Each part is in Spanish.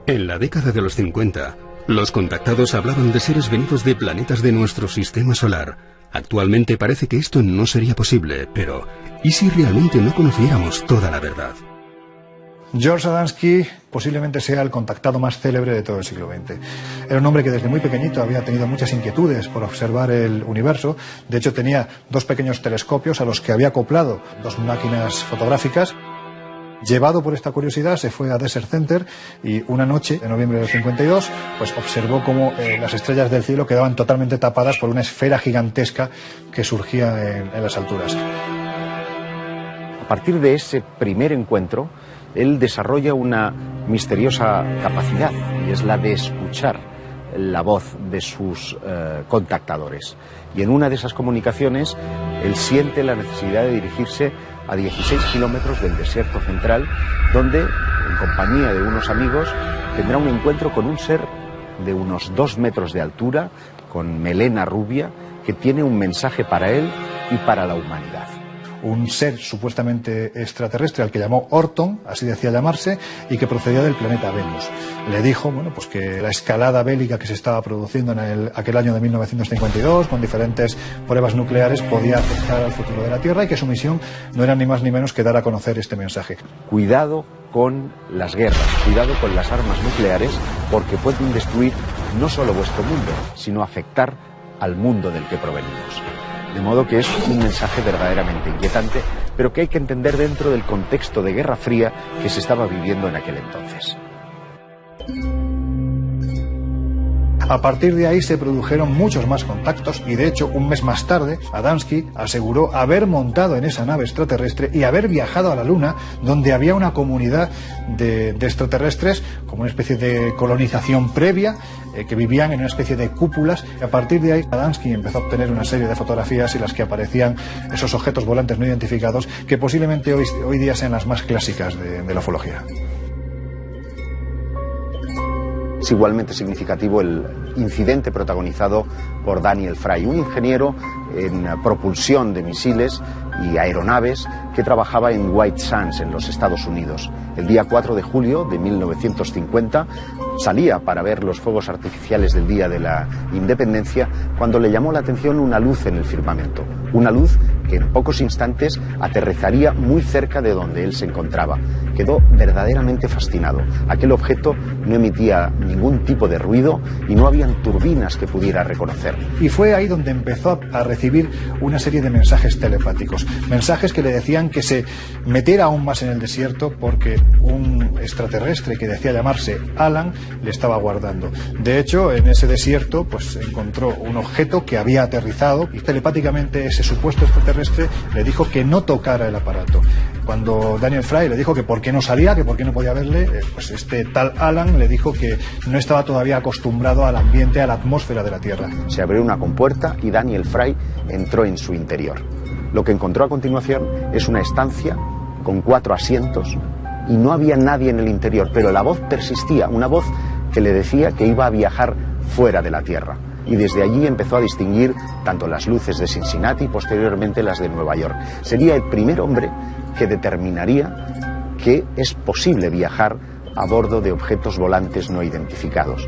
En la década de los 50, los contactados hablaban de seres venidos de planetas de nuestro sistema solar. Actualmente parece que esto no sería posible, pero ¿y si realmente no conociéramos toda la verdad? George Adamski posiblemente sea el contactado más célebre de todo el siglo XX. Era un hombre que desde muy pequeñito había tenido muchas inquietudes por observar el universo. De hecho, tenía 2 pequeños telescopios a los que había acoplado 2 máquinas fotográficas. Llevado por esta curiosidad, se fue a Desert Center y una noche, en noviembre del 52, pues observó cómo las estrellas del cielo quedaban totalmente tapadas por una esfera gigantesca que surgía en las alturas. A partir de ese primer encuentro, él desarrolla una misteriosa capacidad, y es la de escuchar la voz de sus contactadores. Y en una de esas comunicaciones, él siente la necesidad de dirigirse a 16 kilómetros del desierto central, donde, en compañía de unos amigos, tendrá un encuentro con un ser de unos 2 metros de altura, con melena rubia, que tiene un mensaje para él y para la humanidad. Un ser supuestamente extraterrestre al que llamó Orton, así decía llamarse, y que procedía del planeta Venus. Le dijo, bueno, pues que la escalada bélica que se estaba produciendo en aquel año de 1952, con diferentes pruebas nucleares, podía afectar al futuro de la Tierra y que su misión no era ni más ni menos que dar a conocer este mensaje. Cuidado con las guerras, cuidado con las armas nucleares, porque pueden destruir no solo vuestro mundo, sino afectar al mundo del que provenimos. De modo que es un mensaje verdaderamente inquietante, pero que hay que entender dentro del contexto de Guerra Fría que se estaba viviendo en aquel entonces. A partir de ahí se produjeron muchos más contactos y de hecho un mes más tarde Adamski aseguró haber montado en esa nave extraterrestre y haber viajado a la Luna, donde había una comunidad de extraterrestres como una especie de colonización previa que vivían en una especie de cúpulas. Y a partir de ahí Adamski empezó a obtener una serie de fotografías en las que aparecían esos objetos volantes no identificados que posiblemente hoy día sean las más clásicas de la ufología. Es igualmente significativo el incidente protagonizado por Daniel Fry, un ingeniero en propulsión de misiles y aeronaves que trabajaba en White Sands, en los Estados Unidos. El día 4 de julio de 1950 salía para ver los fuegos artificiales del Día de la Independencia cuando le llamó la atención una luz en el firmamento, una luz que en pocos instantes aterrizaría muy cerca de donde él se encontraba. Quedó verdaderamente fascinado. Aquel objeto no emitía ningún tipo de ruido y no habían turbinas que pudiera reconocer. Y fue ahí donde empezó a recibir una serie de mensajes telepáticos, mensajes que le decían que se metiera aún más en el desierto porque un extraterrestre que decía llamarse Alan le estaba aguardando. De hecho, en ese desierto pues encontró un objeto que había aterrizado y telepáticamente ese supuesto extraterrestre le dijo que no tocara el aparato. Cuando Daniel Fry le dijo que por qué no salía, que por qué no podía verle, pues este tal Alan le dijo que no estaba todavía acostumbrado al ambiente, a la atmósfera de la Tierra. Se abrió una compuerta y Daniel Fry entró en su interior. Lo que encontró a continuación es una estancia con 4 asientos y no había nadie en el interior, pero la voz persistía, una voz que le decía que iba a viajar fuera de la Tierra. Y desde allí empezó a distinguir tanto las luces de Cincinnati y posteriormente las de Nueva York. Sería el primer hombre que determinaría que es posible viajar a bordo de objetos volantes no identificados.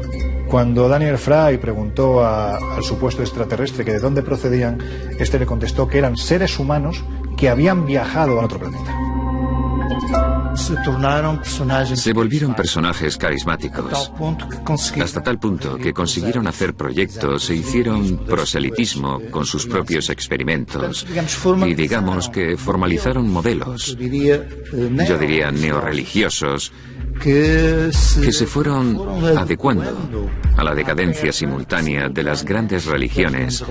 Cuando Daniel Fry preguntó al supuesto extraterrestre que de dónde procedían, este le contestó que eran seres humanos que habían viajado a otro planeta. Se volvieron personajes carismáticos, hasta tal punto que consiguieron hacer proyectos e hicieron proselitismo con sus propios experimentos y digamos que formalizaron modelos, yo diría neorreligiosos, que se fueron adecuando a la decadencia simultánea de las grandes religiones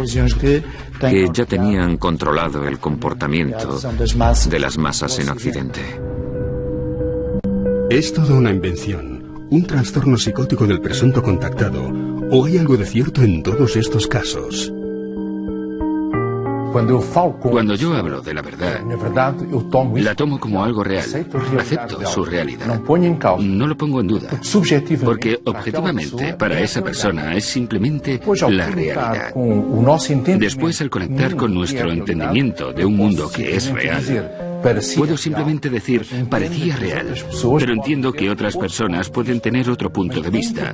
que ya tenían controlado el comportamiento de las masas en Occidente. ¿Es toda una invención, un trastorno psicótico del presunto contactado, o hay algo de cierto en todos estos casos? Cuando yo hablo de la verdad, la tomo como algo real. Acepto su realidad. No lo pongo en duda. Porque objetivamente, para esa persona es simplemente la realidad. Después, al conectar con nuestro entendimiento de un mundo que es real, Puedo simplemente decir, parecía real, pero entiendo que otras personas pueden tener otro punto de vista.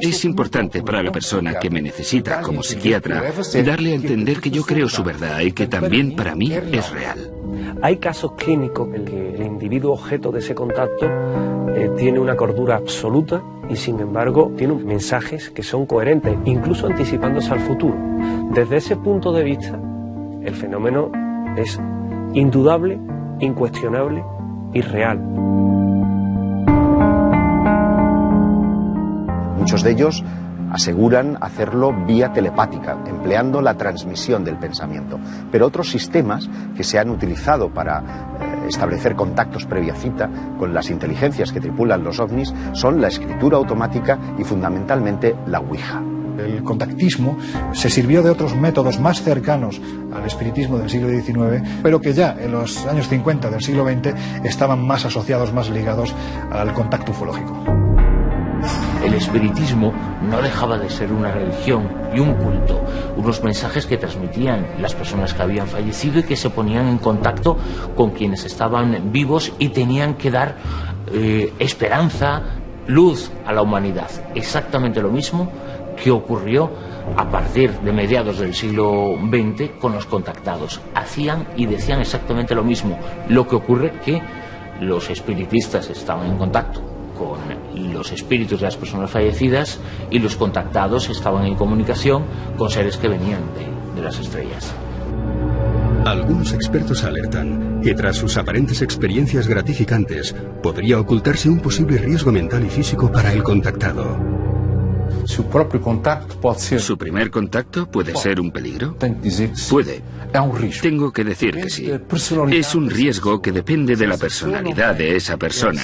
Es importante para la persona que me necesita como psiquiatra darle a entender que yo creo su verdad y que también para mí es real. Hay casos clínicos en que el individuo objeto de ese contacto tiene una cordura absoluta y sin embargo tiene mensajes que son coherentes, incluso anticipándose al futuro. Desde ese punto de vista, el fenómeno es indudable, incuestionable y real. Muchos de ellos aseguran hacerlo vía telepática, empleando la transmisión del pensamiento. Pero otros sistemas que se han utilizado para establecer contactos previa cita con las inteligencias que tripulan los ovnis son la escritura automática y fundamentalmente la Ouija. El contactismo se sirvió de otros métodos más cercanos al espiritismo del siglo XIX, pero que ya en los años 50 del siglo XX estaban más asociados, más ligados al contacto ufológico. El espiritismo no dejaba de ser una religión y un culto, unos mensajes que transmitían las personas que habían fallecido y que se ponían en contacto con quienes estaban vivos y tenían que dar esperanza, luz a la humanidad. Exactamente lo mismo que ocurrió a partir de mediados del siglo XX con los contactados. Hacían y decían exactamente lo mismo. Lo que ocurre que los espiritistas estaban en contacto con los espíritus de las personas fallecidas y los contactados estaban en comunicación con seres que venían de las estrellas. Algunos expertos alertan que tras sus aparentes experiencias gratificantes podría ocultarse un posible riesgo mental y físico para el contactado. ¿Su primer contacto puede ser un peligro? Puede. Tengo que decir que sí. Es un riesgo que depende de la personalidad de esa persona.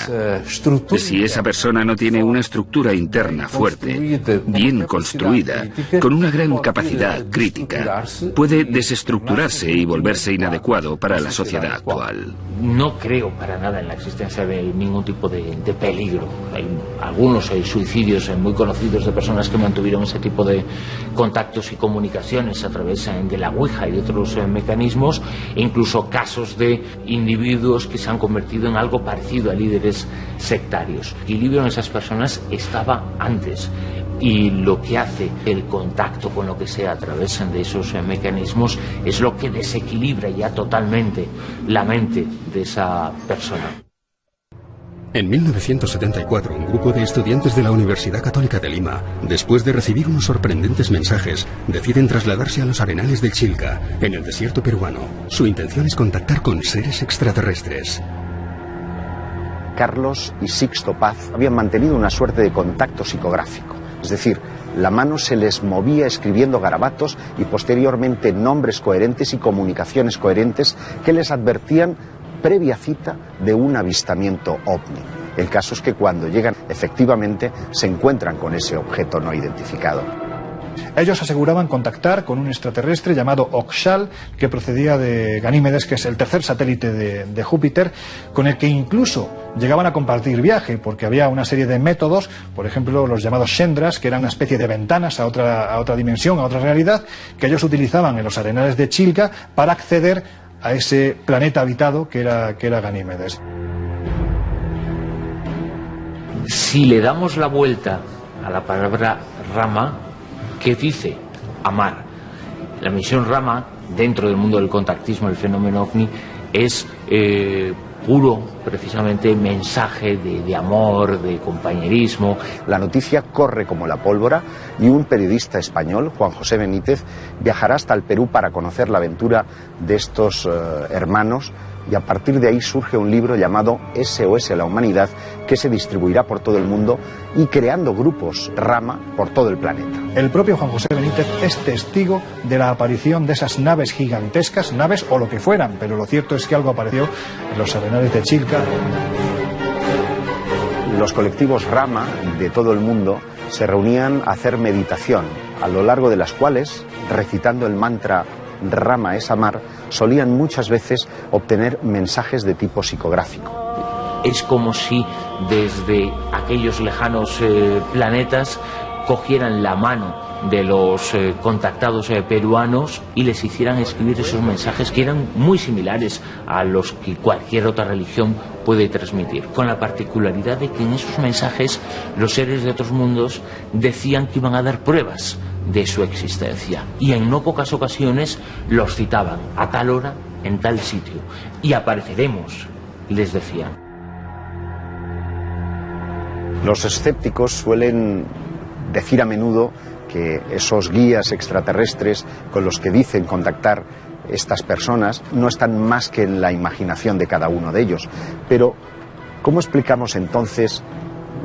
Si esa persona no tiene una estructura interna fuerte, bien construida, con una gran capacidad crítica, puede desestructurarse y volverse inadecuado para la sociedad actual. No creo para nada en la existencia de ningún tipo de peligro. Hay algunos suicidios muy conocidos de personas que mantuvieron ese tipo de contactos y comunicaciones a través de la Ouija y de otros mecanismos, e incluso casos de individuos que se han convertido en algo parecido a líderes sectarios. El equilibrio en esas personas estaba antes, y lo que hace el contacto con lo que sea a través de esos mecanismos es lo que desequilibra ya totalmente la mente de esa persona. En 1974, un grupo de estudiantes de la Universidad Católica de Lima, después de recibir unos sorprendentes mensajes, deciden trasladarse a los arenales de Chilca, en el desierto peruano. Su intención es contactar con seres extraterrestres. Carlos y Sixto Paz habían mantenido una suerte de contacto psicográfico. Es decir, la mano se les movía escribiendo garabatos y posteriormente nombres coherentes y comunicaciones coherentes que les advertían previa cita de un avistamiento ovni. El caso es que cuando llegan, efectivamente, se encuentran con ese objeto no identificado. Ellos aseguraban contactar con un extraterrestre llamado Oxal, que procedía de Ganímedes, que es el tercer satélite de Júpiter, con el que incluso llegaban a compartir viaje, porque había una serie de métodos, por ejemplo los llamados Shendras, que eran una especie de ventanas a otra dimensión, a otra realidad, que ellos utilizaban en los arenales de Chilca para acceder a ese planeta habitado que era Ganímedes. Si le damos la vuelta a la palabra Rama, ¿qué dice? Amar. La misión Rama, dentro del mundo del contactismo, el fenómeno ovni, es puro, precisamente, mensaje de amor, de compañerismo. La noticia corre como la pólvora y un periodista español, Juan José Benítez, viajará hasta el Perú para conocer la aventura de estos hermanos, y a partir de ahí surge un libro llamado SOS a la Humanidad, que se distribuirá por todo el mundo y creando grupos Rama por todo el planeta. El propio Juan José Benítez es testigo de la aparición de esas naves gigantescas, naves o lo que fueran, pero lo cierto es que algo apareció en los arenales de Chilca. Los colectivos Rama de todo el mundo se reunían a hacer meditación, a lo largo de las cuales, recitando el mantra Rama es amar, solían muchas veces obtener mensajes de tipo psicográfico. Es como si desde aquellos lejanos planetas cogieran la mano de los contactados peruanos y les hicieran escribir esos mensajes que eran muy similares a los que cualquier otra religión puede transmitir, con la particularidad de que en esos mensajes los seres de otros mundos decían que iban a dar pruebas de su existencia y en no pocas ocasiones los citaban a tal hora, en tal sitio, y apareceremos, les decían. Los escépticos suelen decir a menudo que esos guías extraterrestres con los que dicen contactar estas personas no están más que en la imaginación de cada uno de ellos. Pero, ¿cómo explicamos entonces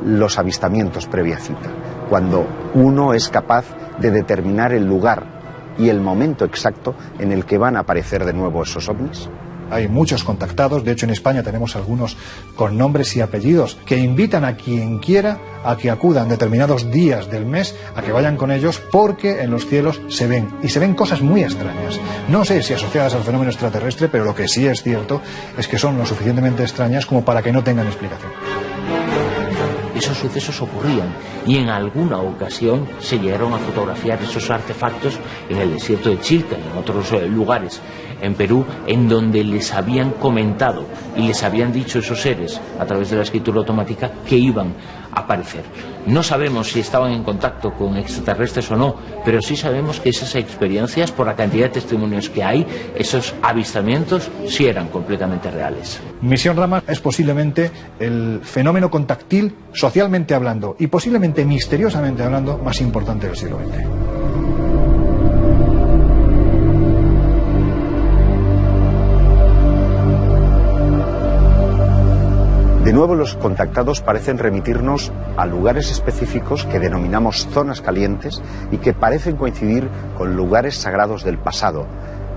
los avistamientos previa cita? Cuando uno es capaz de determinar el lugar y el momento exacto en el que van a aparecer de nuevo esos ovnis. Hay muchos contactados, de hecho en España tenemos algunos con nombres y apellidos que invitan a quien quiera a que acudan determinados días del mes a que vayan con ellos porque en los cielos se ven, y se ven cosas muy extrañas. No sé si asociadas al fenómeno extraterrestre, pero lo que sí es cierto es que son lo suficientemente extrañas como para que no tengan explicación. Esos sucesos ocurrían y en alguna ocasión se llegaron a fotografiar esos artefactos en el desierto de Chilca y en otros lugares en Perú, en donde les habían comentado y les habían dicho esos seres a través de la escritura automática que iban a aparecer. No sabemos si estaban en contacto con extraterrestres o no, pero sí sabemos que esas experiencias, por la cantidad de testimonios que hay, esos avistamientos sí eran completamente reales. Misión Rama es posiblemente el fenómeno contactil, socialmente hablando y posiblemente misteriosamente hablando, más importante del siglo XX. De nuevo, los contactados parecen remitirnos a lugares específicos que denominamos zonas calientes y que parecen coincidir con lugares sagrados del pasado,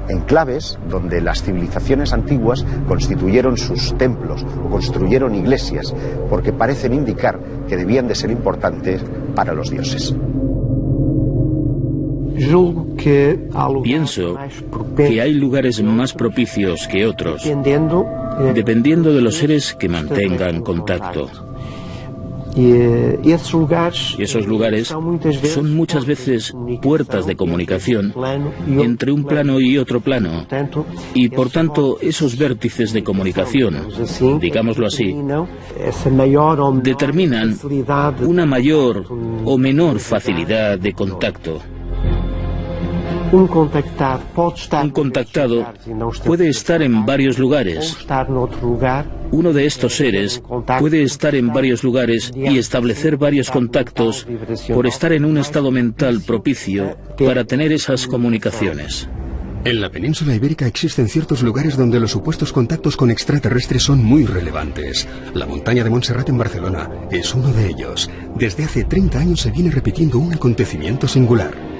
enclaves donde las civilizaciones antiguas constituyeron sus templos o construyeron iglesias, porque parecen indicar que debían de ser importantes para los dioses. Pienso que hay lugares más propicios que otros, dependiendo de los seres que mantengan contacto. Y esos lugares son muchas veces puertas de comunicación entre un plano y otro plano, y por tanto esos vértices de comunicación, digámoslo así, determinan una mayor o menor facilidad de contacto. Un contactado puede estar en varios lugares. Uno de estos seres puede estar en varios lugares y establecer varios contactos por estar en un estado mental propicio para tener esas comunicaciones. En la península ibérica existen ciertos lugares donde los supuestos contactos con extraterrestres son muy relevantes. La montaña de Montserrat en Barcelona es uno de ellos. Desde hace 30 años se viene repitiendo un acontecimiento singular.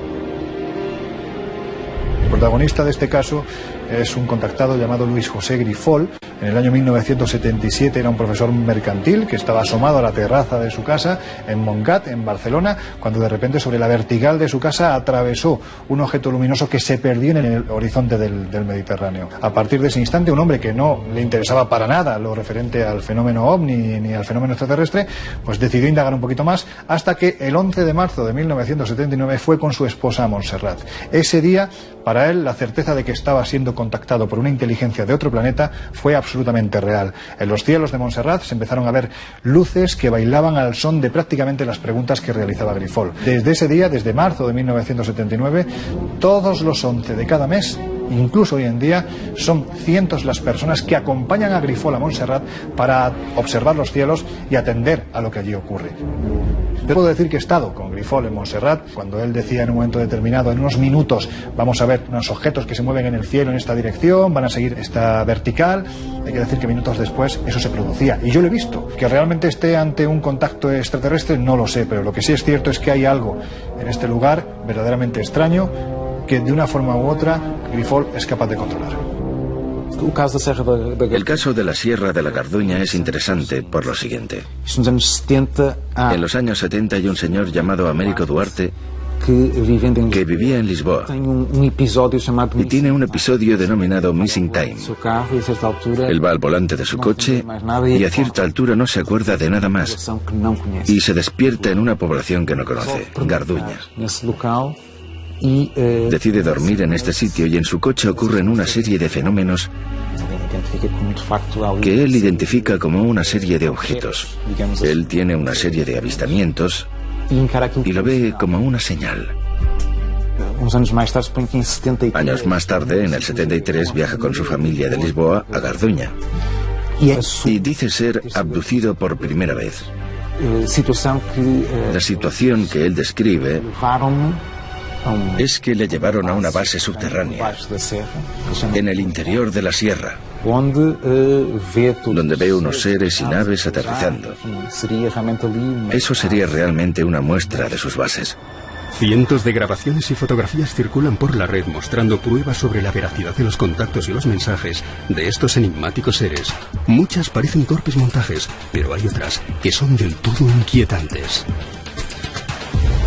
El protagonista de este caso es un contactado llamado Luis José Grifol. En el año 1977 era un profesor mercantil que estaba asomado a la terraza de su casa en Montgat, en Barcelona, cuando de repente sobre la vertical de su casa atravesó un objeto luminoso que se perdió en el horizonte del Mediterráneo. A partir de ese instante, un hombre que no le interesaba para nada lo referente al fenómeno ovni ni al fenómeno extraterrestre, pues decidió indagar un poquito más hasta que el 11 de marzo de 1979 fue con su esposa a Montserrat. Ese día, para él, la certeza de que estaba siendo contactado por una inteligencia de otro planeta fue absolutamente real. En los cielos de Montserrat se empezaron a ver luces que bailaban al son de prácticamente las preguntas que realizaba Grifol. Desde ese día, desde marzo de 1979, todos los 11 de cada mes, incluso hoy en día, son cientos las personas que acompañan a Grifol a Montserrat para observar los cielos y atender a lo que allí ocurre. Yo puedo decir que he estado con Grifol en Montserrat cuando él decía en un momento determinado, en unos minutos vamos a ver unos objetos que se mueven en el cielo en esta dirección, van a seguir esta vertical. Hay que decir que minutos después eso se producía y yo lo he visto. Que realmente esté ante un contacto extraterrestre no lo sé, pero lo que sí es cierto es que hay algo en este lugar verdaderamente extraño que de una forma u otra Grifol es capaz de controlar. El caso de la Sierra de la Garduña es interesante por lo siguiente. En los años 70 hay un señor llamado Américo Duarte que vivía en Lisboa y tiene un episodio denominado Missing Time. Él va al volante de su coche y a cierta altura no se acuerda de nada más y se despierta en una población que no conoce, Garduña. Decide dormir en este sitio y en su coche ocurren una serie de fenómenos que él identifica como una serie de objetos. Él tiene una serie de avistamientos y lo ve como una señal. Años más tarde, en el 73, viaja con su familia de Lisboa a Garduña y dice ser abducido por primera vez. La situación que él describe es que le llevaron a una base subterránea en el interior de la sierra, donde ve unos seres y naves aterrizando. Eso sería realmente una muestra de sus bases. Cientos de grabaciones y fotografías circulan por la red mostrando pruebas sobre la veracidad de los contactos y los mensajes de estos enigmáticos seres. Muchas parecen torpes montajes, pero hay otras que son del todo inquietantes.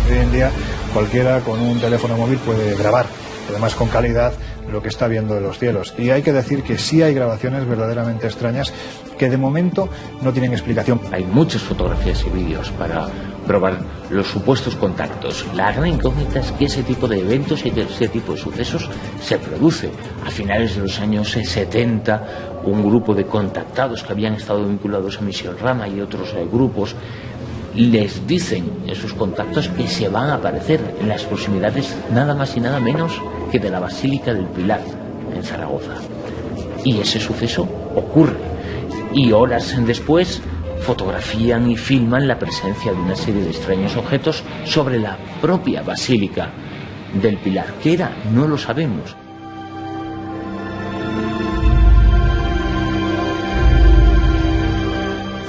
Hoy en día cualquiera con un teléfono móvil puede grabar, además con calidad, lo que está viendo en los cielos. Y hay que decir que sí hay grabaciones verdaderamente extrañas que de momento no tienen explicación. Hay muchas fotografías y vídeos para probar los supuestos contactos. La gran incógnita es que ese tipo de eventos y ese tipo de sucesos se produce. A finales de los años 70, un grupo de contactados que habían estado vinculados a Misión Rama y otros grupos les dicen esos contactos que se van a aparecer en las proximidades nada más y nada menos que de la Basílica del Pilar en Zaragoza. Y ese suceso ocurre. Y horas después fotografían y filman la presencia de una serie de extraños objetos sobre la propia Basílica del Pilar. ¿Qué era? No lo sabemos.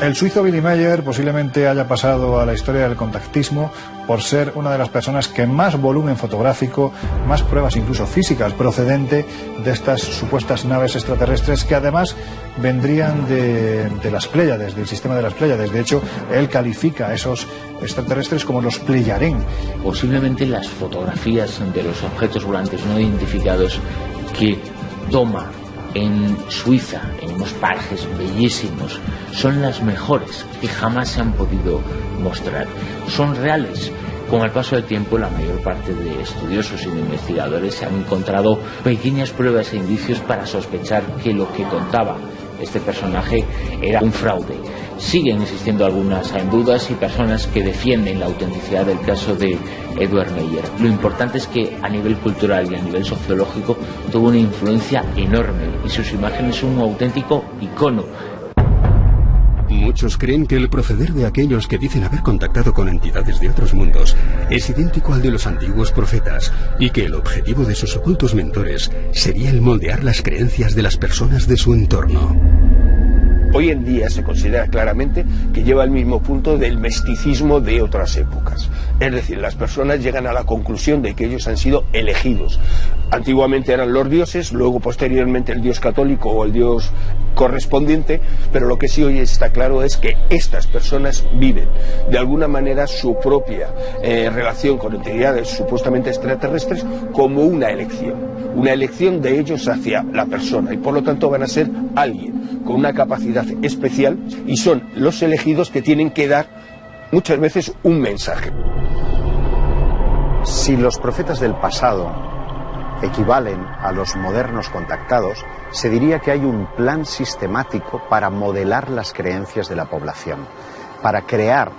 El suizo Billy Meier posiblemente haya pasado a la historia del contactismo por ser una de las personas que más volumen fotográfico, más pruebas incluso físicas procedente de estas supuestas naves extraterrestres que además vendrían de las Pléyades, del sistema de las Pléyades. De hecho, él califica a esos extraterrestres como los Pleyarén. Posiblemente las fotografías de los objetos volantes no identificados que toma en Suiza, en unos parajes bellísimos, son las mejores que jamás se han podido mostrar. Son reales. Con el paso del tiempo, la mayor parte de estudiosos y de investigadores han encontrado pequeñas pruebas e indicios para sospechar que lo que contaba este personaje era un fraude. Siguen existiendo algunas dudas y personas que defienden la autenticidad del caso de Edward Meier. Lo importante es que a nivel cultural y a nivel sociológico tuvo una influencia enorme y sus imágenes son un auténtico icono. Muchos creen que el proceder de aquellos que dicen haber contactado con entidades de otros mundos es idéntico al de los antiguos profetas y que el objetivo de sus ocultos mentores sería el moldear las creencias de las personas de su entorno. Hoy en día se considera claramente que lleva el mismo punto del misticismo de otras épocas. Es decir, las personas llegan a la conclusión de que ellos han sido elegidos. Antiguamente eran los dioses, luego posteriormente el dios católico o el dios correspondiente, pero lo que sí hoy está claro es que estas personas viven de alguna manera su propia relación con entidades supuestamente extraterrestres como una elección de ellos hacia la persona, y por lo tanto van a ser alguien con una capacidad especial y son los elegidos que tienen que dar muchas veces un mensaje. Si los profetas del pasado equivalen a los modernos contactados, se diría que hay un plan sistemático para modelar las creencias de la población, para crear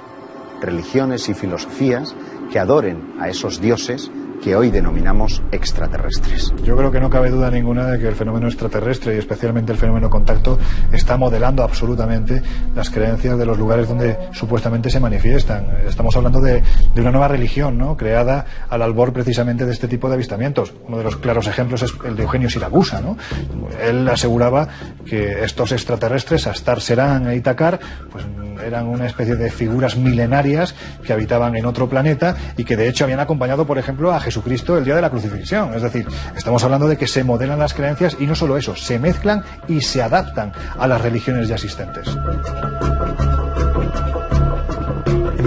religiones y filosofías que adoren a esos dioses que hoy denominamos extraterrestres. Yo creo que no cabe duda ninguna de que el fenómeno extraterrestre y especialmente el fenómeno contacto está modelando absolutamente las creencias de los lugares donde supuestamente se manifiestan. Estamos hablando de una nueva religión, ¿no?, creada al albor precisamente de este tipo de avistamientos. Uno de los claros ejemplos es el de Eugenio Siracusa, ¿no? Él aseguraba que estos extraterrestres, Astar Serán e Itacar, pues eran una especie de figuras milenarias que habitaban en otro planeta y que de hecho habían acompañado, por ejemplo, a Jesucristo el día de la crucifixión. Es decir, estamos hablando de que se modelan las creencias y no solo eso, se mezclan y se adaptan a las religiones ya existentes.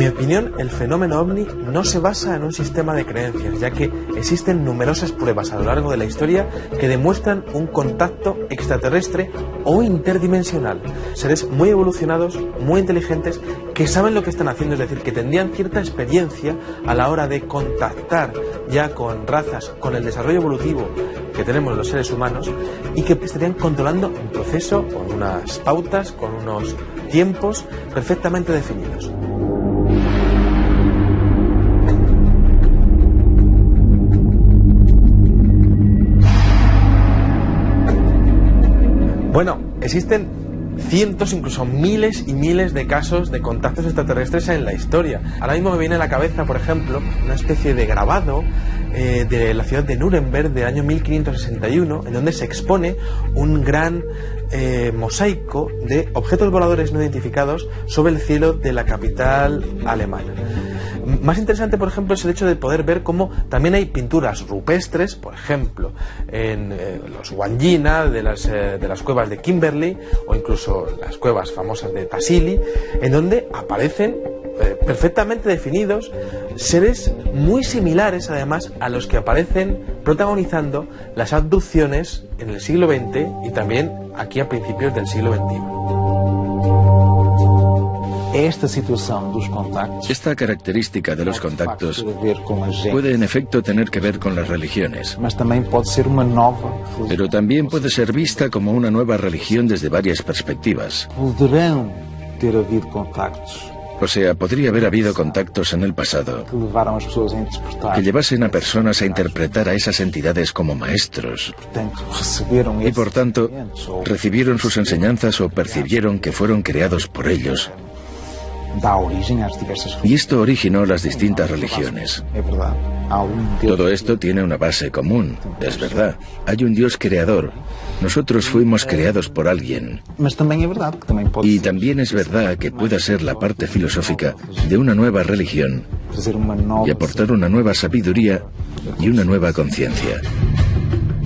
mi opinión, el fenómeno ovni no se basa en un sistema de creencias, ya que existen numerosas pruebas a lo largo de la historia que demuestran un contacto extraterrestre o interdimensional. Seres muy evolucionados, muy inteligentes, que saben lo que están haciendo, es decir, que tendrían cierta experiencia a la hora de contactar ya con razas, con el desarrollo evolutivo que tenemos los seres humanos, y que estarían controlando un proceso con unas pautas, con unos tiempos perfectamente definidos. Bueno, existen cientos, incluso miles y miles de casos de contactos extraterrestres en la historia. Ahora mismo me viene a la cabeza, por ejemplo, una especie de grabado de la ciudad de Nuremberg del año 1561, en donde se expone un gran mosaico de objetos voladores no identificados sobre el cielo de la capital alemana. Más interesante, por ejemplo, es el hecho de poder ver cómo también hay pinturas rupestres, por ejemplo, en los Wandjina de las cuevas de Kimberley, o incluso las cuevas famosas de Tassili, en donde aparecen perfectamente definidos seres muy similares, además, a los que aparecen protagonizando las abducciones en el siglo XX y también aquí a principios del siglo XXI. Esta característica de los contactos puede en efecto tener que ver con las religiones, pero también puede ser vista como una nueva religión desde varias perspectivas. O sea, podría haber habido contactos en el pasado que llevasen a personas a interpretar a esas entidades como maestros y por tanto recibieron sus enseñanzas o percibieron que fueron creados por ellos. Y esto originó las distintas religiones. Todo esto tiene una base común, es verdad. Hay un Dios creador. Nosotros fuimos creados por alguien. Y también es verdad que pueda ser la parte filosófica de una nueva religión y aportar una nueva sabiduría y una nueva conciencia.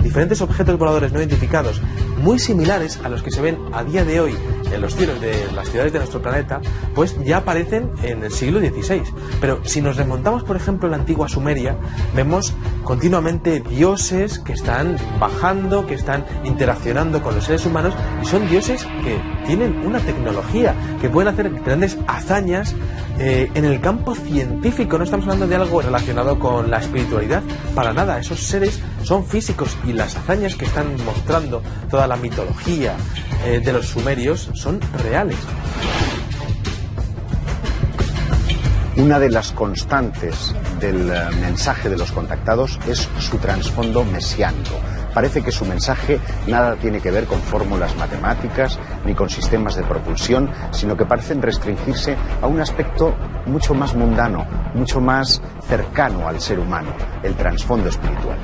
Diferentes objetos voladores no identificados, muy similares a los que se ven a día de hoy en los cielos de las ciudades de nuestro planeta, pues ya aparecen en el siglo XVI. Pero si nos remontamos, por ejemplo, a la antigua Sumeria, vemos continuamente dioses que están bajando, que están interaccionando con los seres humanos, y son dioses que tienen una tecnología, que pueden hacer grandes hazañas en el campo científico. No estamos hablando de algo relacionado con la espiritualidad, para nada. Esos seres son físicos y las hazañas que están mostrando toda la mitología de los sumerios son reales. Una de las constantes del mensaje de los contactados es su trasfondo mesiánico. Parece que su mensaje nada tiene que ver con fórmulas matemáticas ni con sistemas de propulsión, sino que parecen restringirse a un aspecto mucho más mundano, mucho más cercano al ser humano, el trasfondo espiritual.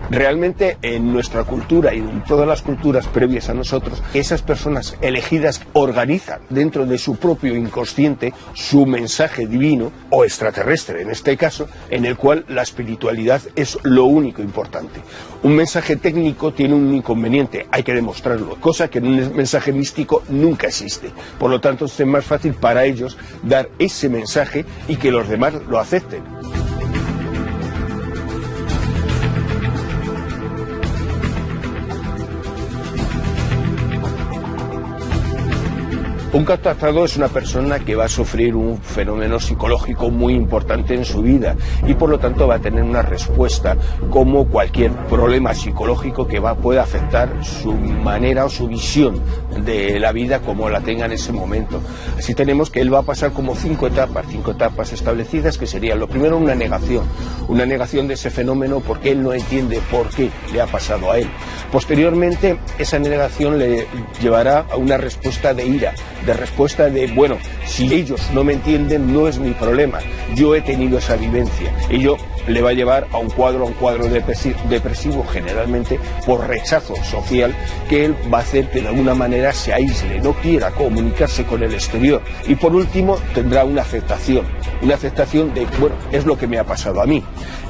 Realmente en nuestra cultura y en todas las culturas previas a nosotros, esas personas elegidas organizan dentro de su propio inconsciente su mensaje divino o extraterrestre, en este caso, en el cual la espiritualidad es lo único importante. Un mensaje técnico tiene un inconveniente, hay que demostrarlo, cosa que en un mensaje místico nunca existe. Por lo tanto, es más fácil para ellos dar ese mensaje y que los demás lo acepten. Un contactado es una persona que va a sufrir un fenómeno psicológico muy importante en su vida y por lo tanto va a tener una respuesta como cualquier problema psicológico que pueda afectar su manera o su visión de la vida como la tenga en ese momento. Así tenemos que él va a pasar como cinco etapas establecidas, que sería lo primero una negación de ese fenómeno porque él no entiende por qué le ha pasado a él. Posteriormente esa negación le llevará a una respuesta de ira, de respuesta de, bueno, si ellos no me entienden no es mi problema, yo he tenido esa vivencia. Ello le va a llevar a un cuadro depresivo, generalmente por rechazo social, que él va a hacer que de alguna manera se aísle, no quiera comunicarse con el exterior. Y por último tendrá una aceptación de, bueno, es lo que me ha pasado a mí.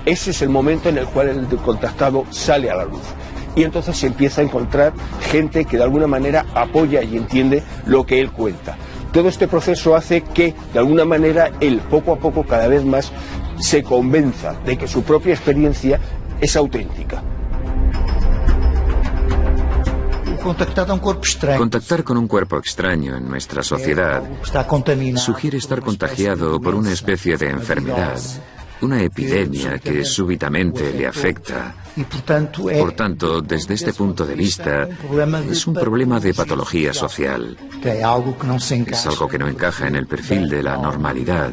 Ese es el momento en el cual el contactado sale a la luz. Y entonces se empieza a encontrar gente que de alguna manera apoya y entiende lo que él cuenta. Todo este proceso hace que, de alguna manera, él poco a poco, cada vez más, se convenza de que su propia experiencia es auténtica. Contactar con un cuerpo extraño en nuestra sociedad sugiere estar contagiado por una especie de enfermedad, una epidemia que súbitamente le afecta. Por tanto, desde este punto de vista, es un problema de patología social. Es algo que no encaja en el perfil de la normalidad.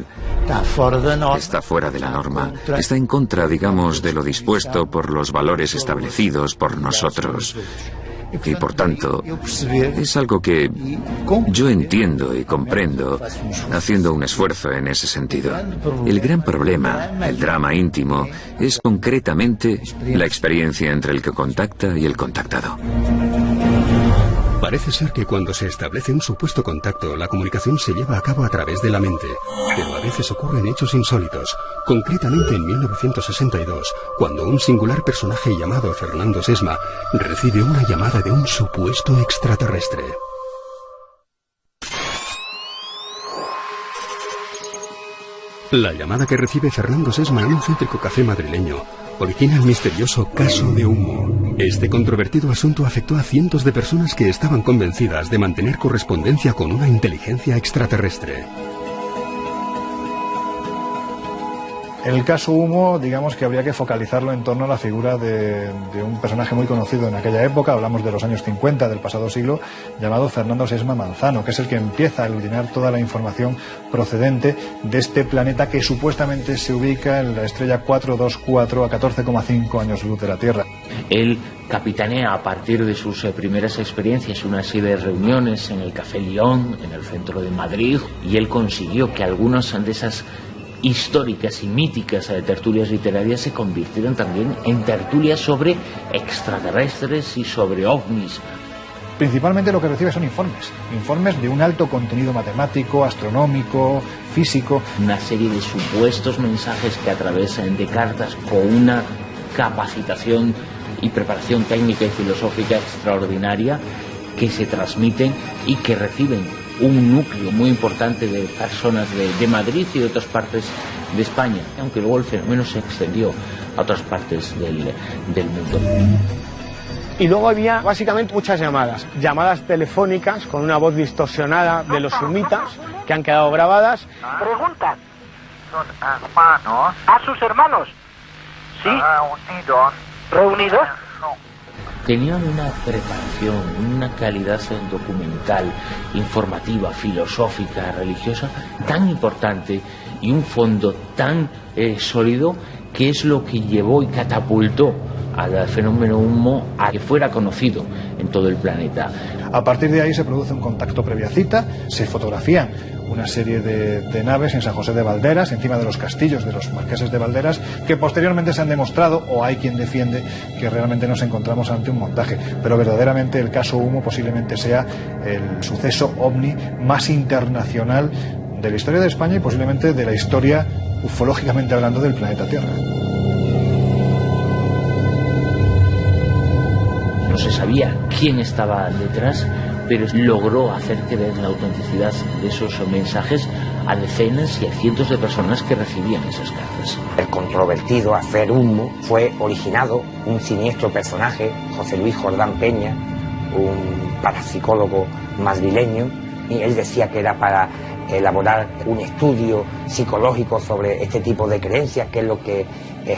Está fuera de la norma. Está en contra, digamos, de lo dispuesto por los valores establecidos por nosotros. Y por tanto, es algo que yo entiendo y comprendo haciendo un esfuerzo en ese sentido. El gran problema, el drama íntimo, es concretamente la experiencia entre el que contacta y el contactado. Parece ser que cuando se establece un supuesto contacto, la comunicación se lleva a cabo a través de la mente, pero a veces ocurren hechos insólitos. Concretamente en 1962, cuando un singular personaje llamado Fernando Sesma recibe una llamada de un supuesto extraterrestre. La llamada que recibe Fernando Sesma en un céntrico café madrileño origina el misterioso caso de Humo. Este controvertido asunto afectó a cientos de personas que estaban convencidas de mantener correspondencia con una inteligencia extraterrestre. El caso Humo, digamos que habría que focalizarlo en torno a la figura de un personaje muy conocido en aquella época, hablamos de los años 50 del pasado siglo, llamado Fernando Sesma Manzano, que es el que empieza a aglutinar toda la información procedente de este planeta que supuestamente se ubica en la estrella 424 a 14,5 años luz de la Tierra. Él capitanea a partir de sus primeras experiencias una serie de reuniones en el Café León, en el centro de Madrid, y él consiguió que algunas de esas históricas y míticas tertulias literarias se convirtieron también en tertulias sobre extraterrestres y sobre ovnis. Principalmente lo que recibe son informes de un alto contenido matemático, astronómico, físico. Una serie de supuestos mensajes que a través de cartas con una capacitación y preparación técnica y filosófica extraordinaria que se transmiten y que reciben un núcleo muy importante de personas de Madrid y de otras partes de España, aunque luego el fenómeno se extendió a otras partes del mundo. Y luego había básicamente muchas llamadas telefónicas con una voz distorsionada de los sumitas que han quedado grabadas. Preguntan. ¿Son hermanos? ¿A sus hermanos? Sí. ¿Reunidos? Tenían una preparación, una calidad documental, informativa, filosófica, religiosa tan importante y un fondo tan sólido que es lo que llevó y catapultó al fenómeno Humo a que fuera conocido en todo el planeta. A partir de ahí se produce un contacto previa cita, se fotografían una serie de naves en San José de Valderas, encima de los castillos de los marqueses de Valderas, que posteriormente se han demostrado, o hay quien defiende, que realmente nos encontramos ante un montaje. Pero verdaderamente el caso Humo posiblemente sea el suceso ovni más internacional de la historia de España y posiblemente de la historia, ufológicamente hablando, del planeta Tierra. No se sabía quién estaba detrás, pero logró hacer creer la autenticidad de esos mensajes a decenas y a cientos de personas que recibían esas cartas. El controvertido Afer Humo fue originado un siniestro personaje, José Luis Jordán Peña, un parapsicólogo madrileño, y él decía que era para elaborar un estudio psicológico sobre este tipo de creencias, que es lo que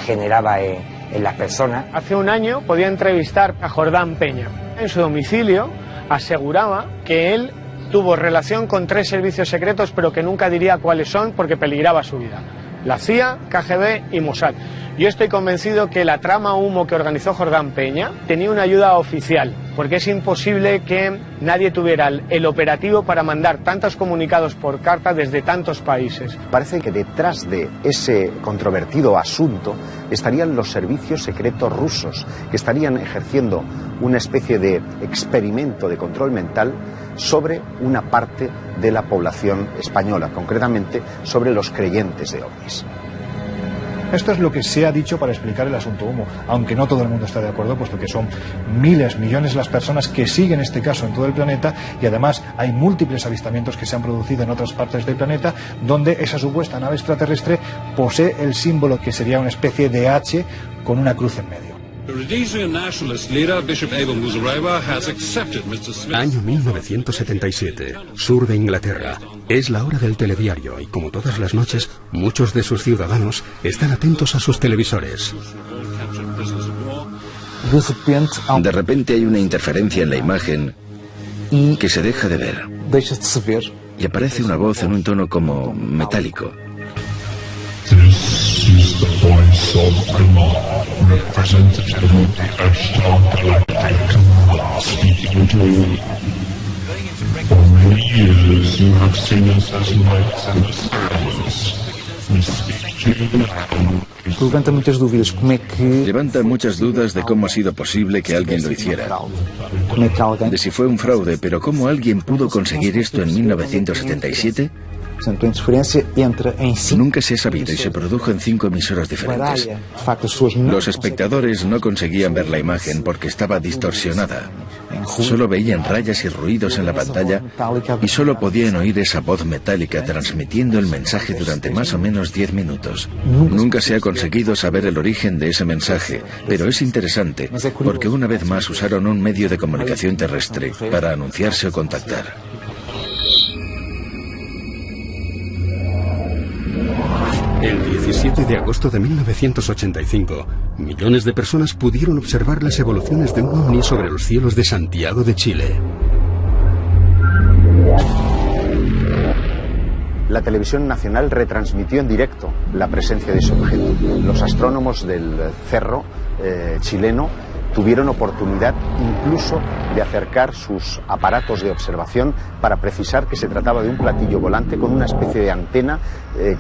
generaba en las personas. Hace un año podía entrevistar a Jordán Peña. En su domicilio aseguraba que él tuvo relación con 3 servicios secretos, pero que nunca diría cuáles son porque peligraba su vida: la CIA, KGB y Mossad. Yo estoy convencido que la trama Humo que organizó Jordán Peña tenía una ayuda oficial, porque es imposible que nadie tuviera el operativo para mandar tantos comunicados por carta desde tantos países. Parece que detrás de ese controvertido asunto estarían los servicios secretos rusos, que estarían ejerciendo una especie de experimento de control mental sobre una parte de la población española, concretamente sobre los creyentes de ovnis. Esto es lo que se ha dicho para explicar el asunto humo, aunque no todo el mundo está de acuerdo, puesto que son miles, millones las personas que siguen este caso en todo el planeta, y además hay múltiples avistamientos que se han producido en otras partes del planeta donde esa supuesta nave extraterrestre posee el símbolo que sería una especie de H con una cruz en medio. Año 1977, sur de Inglaterra. Es la hora del telediario y, como todas las noches, muchos de sus ciudadanos están atentos a sus televisores. De repente hay una interferencia en la imagen que se deja de ver. Y aparece una voz en un tono como metálico. This is the voice of Allah, representative of the Ashtar Galactic Allah, speaking to you. For many years you have seen us as lights in the skies. We speak to you now. Levanta muchas dudas de cómo ha sido posible que alguien lo hiciera. De si fue un fraude, pero ¿cómo alguien pudo conseguir esto en 1977? Nunca se ha sabido y se produjo en 5 emisoras diferentes. Los espectadores no conseguían ver la imagen porque estaba distorsionada. Solo veían rayas y ruidos en la pantalla y solo podían oír esa voz metálica transmitiendo el mensaje durante más o menos 10 minutos. Nunca se ha conseguido saber el origen de ese mensaje, pero es interesante porque una vez más usaron un medio de comunicación terrestre para anunciarse o contactar. El 17 de agosto de 1985, millones de personas pudieron observar las evoluciones de un ovni sobre los cielos de Santiago de Chile. La televisión nacional retransmitió en directo la presencia de ese objeto. Los astrónomos del Cerro chileno tuvieron oportunidad incluso de acercar sus aparatos de observación para precisar que se trataba de un platillo volante con una especie de antena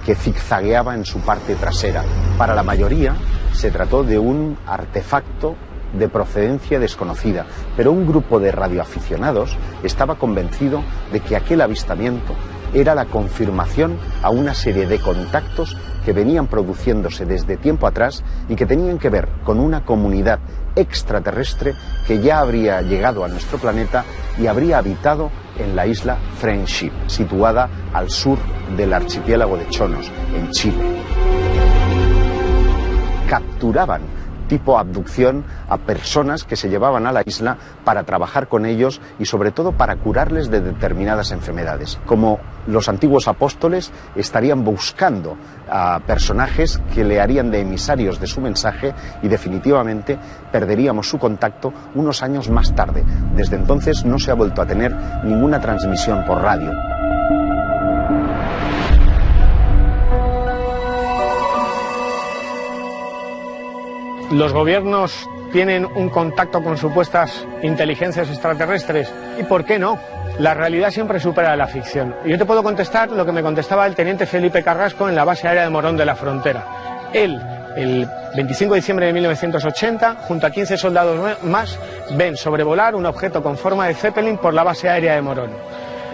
que zigzagueaba en su parte trasera. Para la mayoría se trató de un artefacto de procedencia desconocida, pero un grupo de radioaficionados estaba convencido de que aquel avistamiento era la confirmación a una serie de contactos que venían produciéndose desde tiempo atrás y que tenían que ver con una comunidad extraterrestre que ya habría llegado a nuestro planeta y habría habitado en la isla Friendship, situada al sur del archipiélago de Chonos, en Chile. Capturaban tipo abducción a personas que se llevaban a la isla para trabajar con ellos y sobre todo para curarles de determinadas enfermedades. Como los antiguos apóstoles estarían buscando a personajes que le harían de emisarios de su mensaje y definitivamente perderíamos su contacto unos años más tarde. Desde entonces no se ha vuelto a tener ninguna transmisión por radio. Los gobiernos tienen un contacto con supuestas inteligencias extraterrestres. ¿Y por qué no? La realidad siempre supera la ficción. Y yo te puedo contestar lo que me contestaba el teniente Felipe Carrasco en la base aérea de Morón de la Frontera. Él, el 25 de diciembre de 1980, junto a 15 soldados más, ven sobrevolar un objeto con forma de Zeppelin por la base aérea de Morón.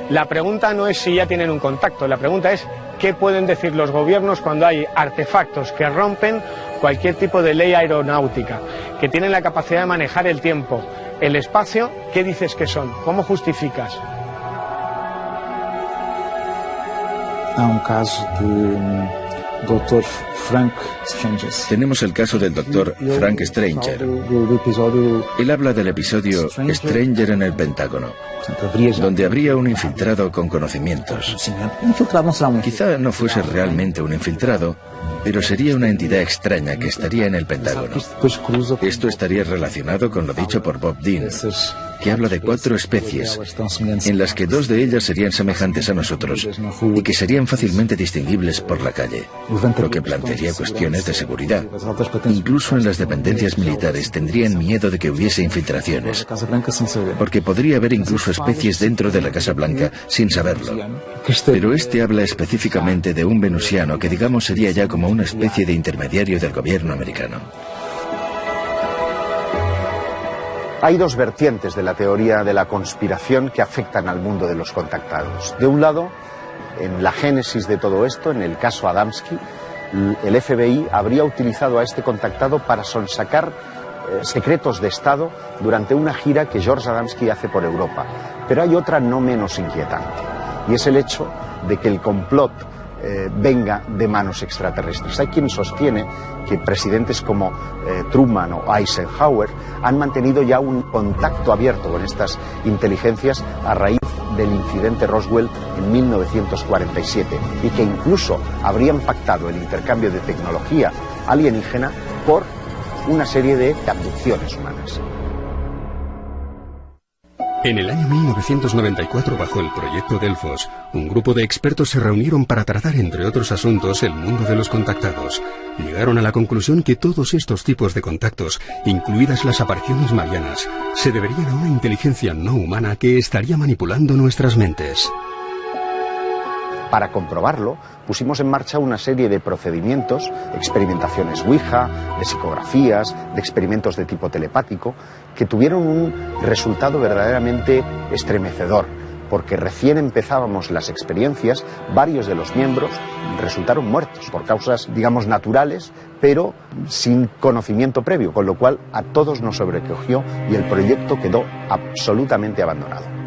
La pregunta no es si ya tienen un contacto, la pregunta es qué pueden decir los gobiernos cuando hay artefactos que rompen cualquier tipo de ley aeronáutica, que tienen la capacidad de manejar el tiempo, el espacio. ¿Qué dices que son? ¿Cómo justificas? Há un caso de Dr. Frank Stranger. Tenemos el caso del Dr. Frank Stranger. Él habla del episodio Stranger en el Pentágono, donde habría un infiltrado con conocimientos. Quizá no fuese realmente un infiltrado, pero sería una entidad extraña que estaría en el Pentágono. Esto estaría relacionado con lo dicho por Bob Dean, que habla de 4 especies, en las que 2 de ellas serían semejantes a nosotros y que serían fácilmente distinguibles por la calle, lo que plantearía cuestiones de seguridad. Incluso en las dependencias militares tendrían miedo de que hubiese infiltraciones, porque podría haber incluso especies dentro de la Casa Blanca sin saberlo. Pero este habla específicamente de un venusiano que digamos sería ya como una especie de intermediario del gobierno americano. Hay 2 vertientes de la teoría de la conspiración que afectan al mundo de los contactados. De un lado, en la génesis de todo esto, en el caso Adamski, el FBI habría utilizado a este contactado para sonsacar secretos de Estado durante una gira que George Adamski hace por Europa. Pero hay otra no menos inquietante, y es el hecho de que el complot venga de manos extraterrestres. Hay quien sostiene que presidentes como Truman o Eisenhower han mantenido ya un contacto abierto con estas inteligencias a raíz del incidente Roswell en 1947 y que incluso habrían pactado el intercambio de tecnología alienígena por una serie de abducciones humanas. En el año 1994, bajo el proyecto Delfos, un grupo de expertos se reunieron para tratar, entre otros asuntos, el mundo de los contactados. Llegaron a la conclusión que todos estos tipos de contactos, incluidas las apariciones marianas, se deberían a una inteligencia no humana que estaría manipulando nuestras mentes. Para comprobarlo, pusimos en marcha una serie de procedimientos, experimentaciones Ouija, de psicografías, de experimentos de tipo telepático, que tuvieron un resultado verdaderamente estremecedor, porque recién empezábamos las experiencias, varios de los miembros resultaron muertos por causas, digamos, naturales, pero sin conocimiento previo, con lo cual a todos nos sobrecogió y el proyecto quedó absolutamente abandonado.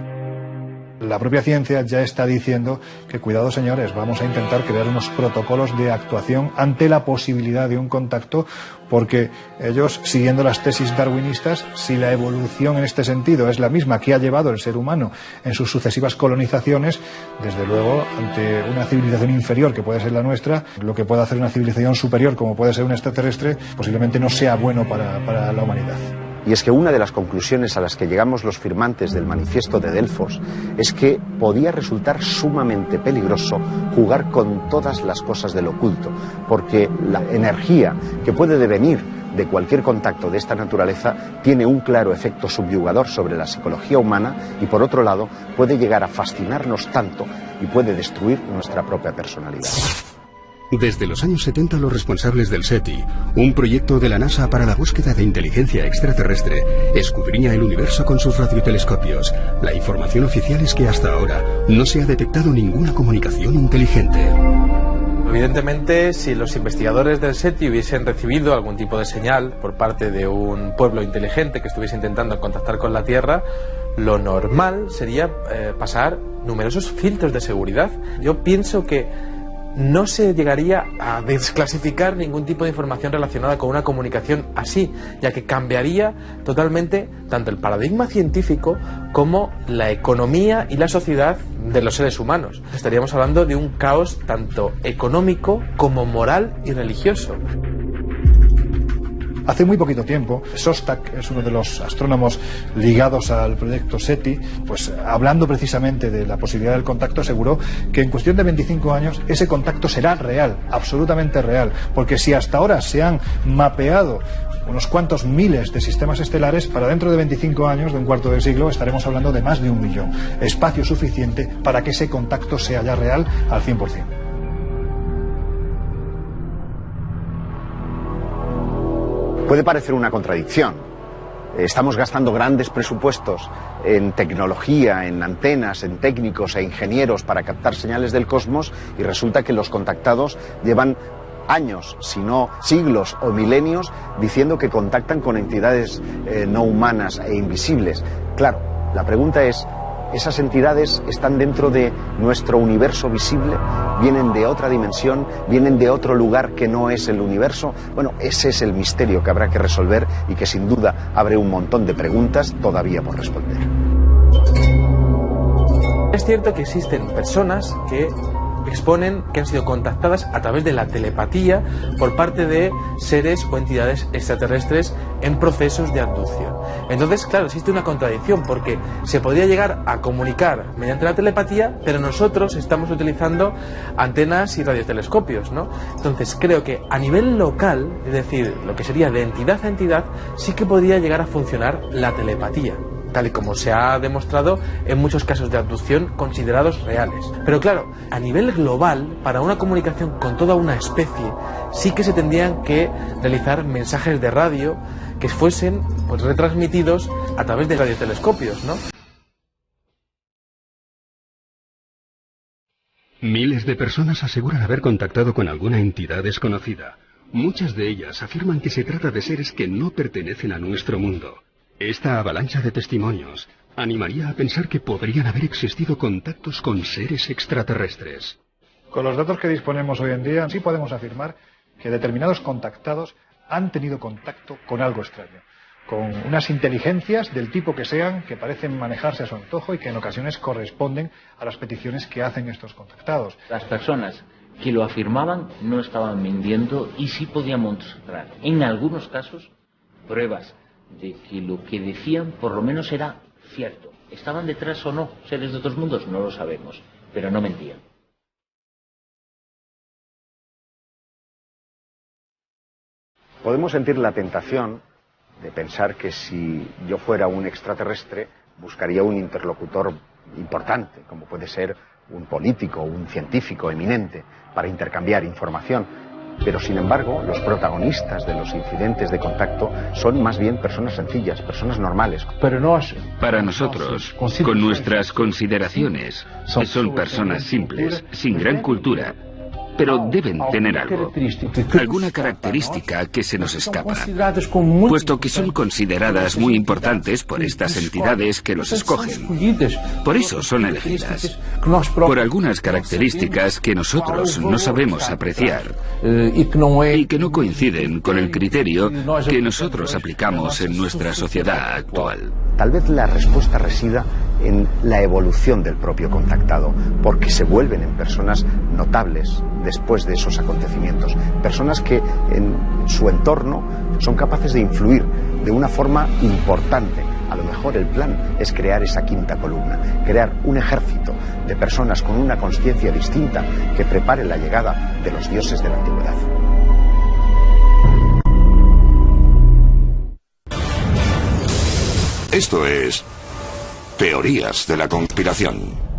La propia ciencia ya está diciendo que, cuidado señores, vamos a intentar crear unos protocolos de actuación ante la posibilidad de un contacto, porque ellos, siguiendo las tesis darwinistas, si la evolución en este sentido es la misma que ha llevado el ser humano en sus sucesivas colonizaciones, desde luego, ante una civilización inferior que puede ser la nuestra, lo que puede hacer una civilización superior como puede ser un extraterrestre, posiblemente no sea bueno para la humanidad. Y es que una de las conclusiones a las que llegamos los firmantes del manifiesto de Delfos es que podía resultar sumamente peligroso jugar con todas las cosas del oculto, porque la energía que puede devenir de cualquier contacto de esta naturaleza tiene un claro efecto subyugador sobre la psicología humana y, por otro lado, puede llegar a fascinarnos tanto y puede destruir nuestra propia personalidad. Desde los años 70, los responsables del SETI, un proyecto de la NASA para la búsqueda de inteligencia extraterrestre, escudriña el universo con sus radiotelescopios. La información oficial es que hasta ahora no se ha detectado ninguna comunicación inteligente. Evidentemente, si los investigadores del SETI hubiesen recibido algún tipo de señal por parte de un pueblo inteligente que estuviese intentando contactar con la Tierra, lo normal sería pasar numerosos filtros de seguridad. Yo pienso que no se llegaría a desclasificar ningún tipo de información relacionada con una comunicación así, ya que cambiaría totalmente tanto el paradigma científico como la economía y la sociedad de los seres humanos. Estaríamos hablando de un caos tanto económico como moral y religioso. Hace muy poquito tiempo, Szostak es uno de los astrónomos ligados al proyecto SETI, pues hablando precisamente de la posibilidad del contacto, aseguró que en cuestión de 25 años ese contacto será real, absolutamente real, porque si hasta ahora se han mapeado unos cuantos miles de sistemas estelares, para dentro de 25 años, de un cuarto de siglo, estaremos hablando de más de 1 millón. Espacio suficiente para que ese contacto sea ya real al 100%. Puede parecer una contradicción. Estamos gastando grandes presupuestos en tecnología, en antenas, en técnicos e ingenieros para captar señales del cosmos y resulta que los contactados llevan años, si no siglos o milenios, diciendo que contactan con entidades no humanas e invisibles. Claro, la pregunta es, ¿esas entidades están dentro de nuestro universo visible? ¿Vienen de otra dimensión? ¿Vienen de otro lugar que no es el universo? Bueno, ese es el misterio que habrá que resolver y que sin duda abre un montón de preguntas todavía por responder. Es cierto que existen personas que exponen que han sido contactadas a través de la telepatía por parte de seres o entidades extraterrestres en procesos de abducción. Entonces, claro, existe una contradicción porque se podría llegar a comunicar mediante la telepatía, pero nosotros estamos utilizando antenas y radiotelescopios, ¿no? Entonces, creo que a nivel local, es decir, lo que sería de entidad a entidad, sí que podría llegar a funcionar la telepatía, tal y como se ha demostrado en muchos casos de abducción considerados reales. Pero claro, a nivel global, para una comunicación con toda una especie, sí que se tendrían que realizar mensajes de radio que fuesen pues retransmitidos a través de radiotelescopios, ¿no? Miles de personas aseguran haber contactado con alguna entidad desconocida. Muchas de ellas afirman que se trata de seres que no pertenecen a nuestro mundo. Esta avalancha de testimonios animaría a pensar que podrían haber existido contactos con seres extraterrestres. Con los datos que disponemos hoy en día, sí podemos afirmar que determinados contactados han tenido contacto con algo extraño, con unas inteligencias del tipo que sean, que parecen manejarse a su antojo y que en ocasiones corresponden a las peticiones que hacen estos contactados. Las personas que lo afirmaban no estaban mintiendo y sí podían mostrar, en algunos casos, pruebas de que lo que decían por lo menos era cierto. ¿Estaban detrás o no seres de otros mundos? No lo sabemos, pero no mentían. Podemos sentir la tentación de pensar que si yo fuera un extraterrestre buscaría un interlocutor importante, como puede ser un político o un científico eminente, para intercambiar información. Pero sin embargo, los protagonistas de los incidentes de contacto son más bien personas sencillas, personas normales. Para nosotros, con nuestras consideraciones, son personas simples, sin gran cultura, pero deben tener algo, alguna característica que se nos escapa, puesto que son consideradas muy importantes por estas entidades que los escogen. Por eso son elegidas, por algunas características que nosotros no sabemos apreciar y que no coinciden con el criterio que nosotros aplicamos en nuestra sociedad actual. Tal vez la respuesta resida en la evolución del propio contactado, porque se vuelven en personas notables después de esos acontecimientos, personas que en su entorno son capaces de influir de una forma importante. A lo mejor el plan es crear esa quinta columna, crear un ejército de personas con una conciencia distinta que prepare la llegada de los dioses de la antigüedad. Esto es Teorías de la Conspiración.